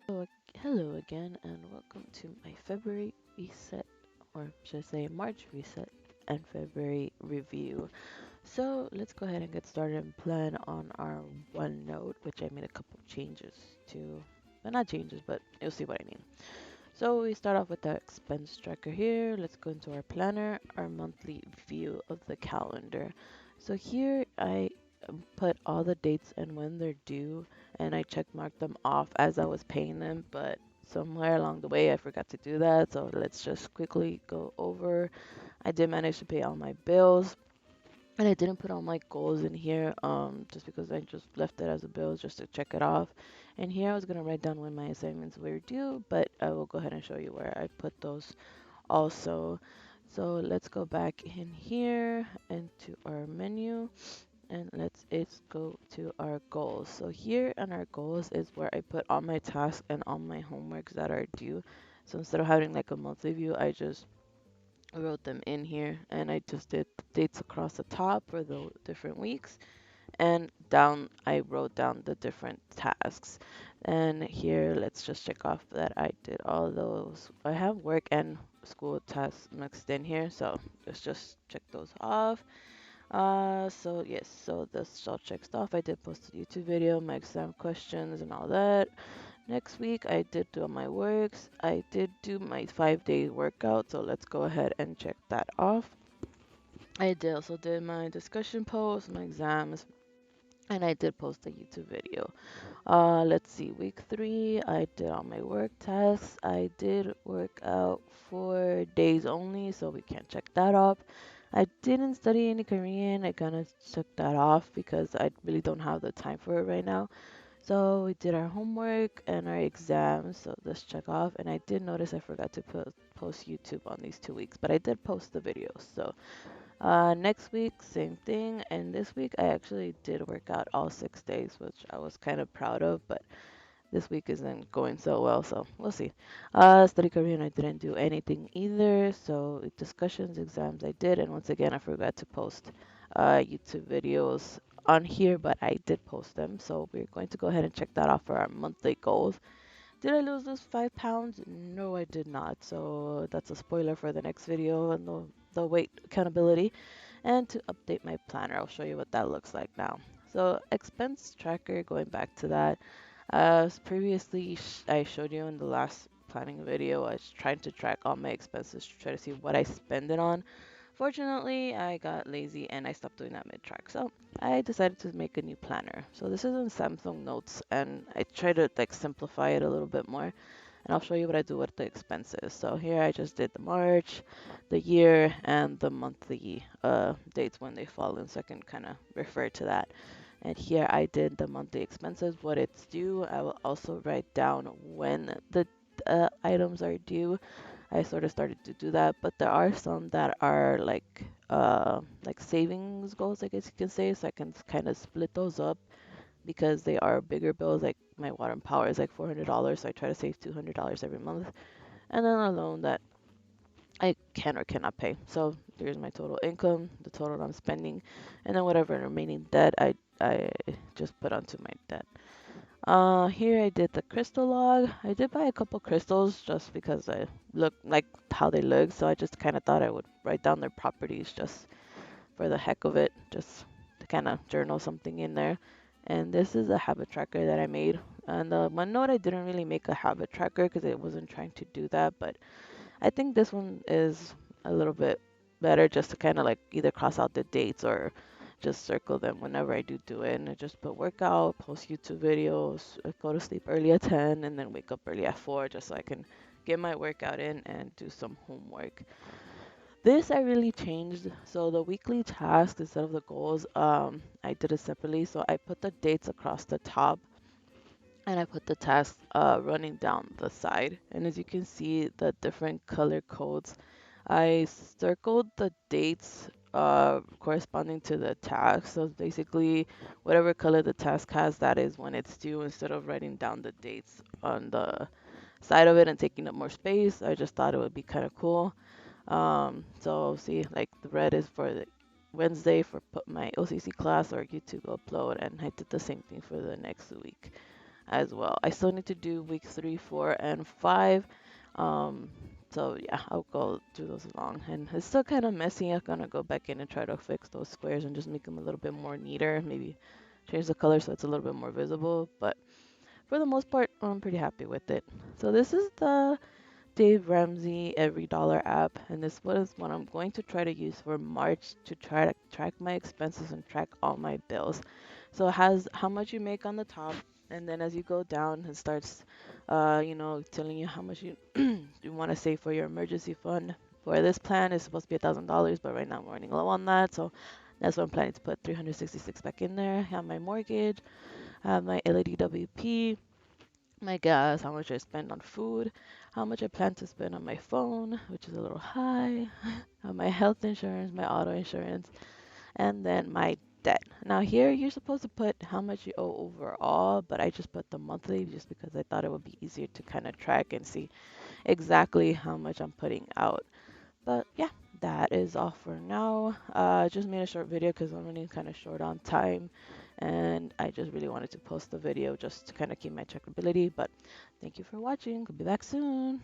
So, hello again, and welcome to my February reset, or should I say March reset and February review. So, let's go ahead and get started and plan on our OneNote, which I made a couple changes to. Well, not changes, but you'll see what I mean. So, we start off with the expense tracker here. Let's go into our planner, our monthly view of the calendar. So, here I put all the dates and when they're due, and I check marked them off as I was paying them, but somewhere along the way I forgot to do that. So let's just quickly go over. I did manage to pay all my bills, and I didn't put all my goals in here just because I just left it as a bill just to check it off. And here I was going to write down when my assignments were due, but I will go ahead and show you where I put those also. So let's go back in here into our menu, and let's go to our goals. So here on our goals is where I put all my tasks and all my homeworks that are due. So instead of having like a monthly view, I just wrote them in here, and I just did dates across the top for the different weeks, and down I wrote down the different tasks. And here let's just check off that I did all those. I have work and school tasks mixed in here, so let's just check those off. So yes, so that's all checked off. I did post a YouTube video, my exam questions and all that. Next week I did do my works. I did do my 5 day workout, so let's go ahead and check that off. I did also did my discussion post, my exams, and I did post a YouTube video. Let's see, week 3, I did all my work tasks. I did work out 4 days only, so we can't check that off. I didn't study any Korean. I kind of took that off because I really don't have the time for it right now. So we did our homework and our exams, so let's check off. And I did notice I forgot to post YouTube on these 2 weeks, but I did post the videos. So next week, same thing. And this week, I actually did work out all 6 days, which I was kind of proud of, but this week isn't going so well, so we'll see. Study Korean, I didn't do anything either. So discussions, exams, I did, and once again, I forgot to post YouTube videos on here, but I did post them. So we're going to go ahead and check that off for our monthly goals. Did I lose those 5 pounds? No, I did not. So that's a spoiler for the next video and the weight accountability. And to update my planner, I'll show you what that looks like now. So expense tracker, going back to that. Previously, I showed you in the last planning video, I was trying to track all my expenses to try to see what I spend it on. Fortunately, I got lazy and I stopped doing that mid-track. So I decided to make a new planner. So this is in Samsung Notes, and I try to like simplify it a little bit more. And I'll show you what I do with the expenses. So here I just did the March, the year, and the monthly dates when they fall in, so I can kind of refer to that. And here I did the monthly expenses, what it's due. I will also write down when the items are due. I sort of started to do that, but there are some that are like savings goals, I guess you can say. So I can kind of split those up because they are bigger bills. Like my water and power is like $400, so I try to save $200 every month, and then a loan that I can or cannot pay. So there's my total income, the total I'm spending, and then whatever remaining debt I just put onto my debt. Here I did the crystal log. I did buy a couple crystals just because I look like how they look, so I just kind of thought I would write down their properties just for the heck of it, just to kind of journal something in there. And this is a habit tracker that I made. And the OneNote I didn't really make a habit tracker because it wasn't trying to do that, but I think this one is a little bit better just to kind of like either cross out the dates or just circle them whenever I do it. And I just put workout, post YouTube videos, go to sleep early at 10, and then wake up early at 4 just so I can get my workout in and do some homework. This I really changed. So the weekly tasks instead of the goals, I did it separately. So I put the dates across the top and I put the tasks running down the side. And as you can see, the different color codes, I circled the dates corresponding to the task. So basically, whatever color the task has, that is when it's due. Instead of writing down the dates on the side of it and taking up more space, I just thought it would be kind of cool. So see, like the red is for the Wednesday for put my OCC class or YouTube upload, and I did the same thing for the next week. as well. I still need to do week 3, 4, and 5. Um, so yeah, I'll go do those along. And it's still kind of messy. I'm gonna go back in and try to fix those squares and just make them a little bit more neater. Maybe change the color so it's a little bit more visible. But for the most part, I'm pretty happy with it. So this is the Dave Ramsey Every Dollar app, and this was what I'm going to try to use for March to try to track my expenses and track all my bills. So it has how much you make on the top, and then as you go down, it starts, telling you how much you you want to save for your emergency fund. For this plan, it's supposed to be $1,000, but right now I'm running low on that, so that's what I'm planning to put 366 back in there. I have my mortgage, I have my LADWP, my gas, how much I spend on food, how much I plan to spend on my phone, which is a little high, my health insurance, my auto insurance, and then my debt. Now here you're supposed to put how much you owe overall, but I just put the monthly just because I thought it would be easier to kind of track and see exactly how much I'm putting out. But yeah, that is all for now. Just made a short video because I'm running kind of short on time, and I just really wanted to post the video just to kind of keep my checkability. But thank you for watching. I'll be back soon.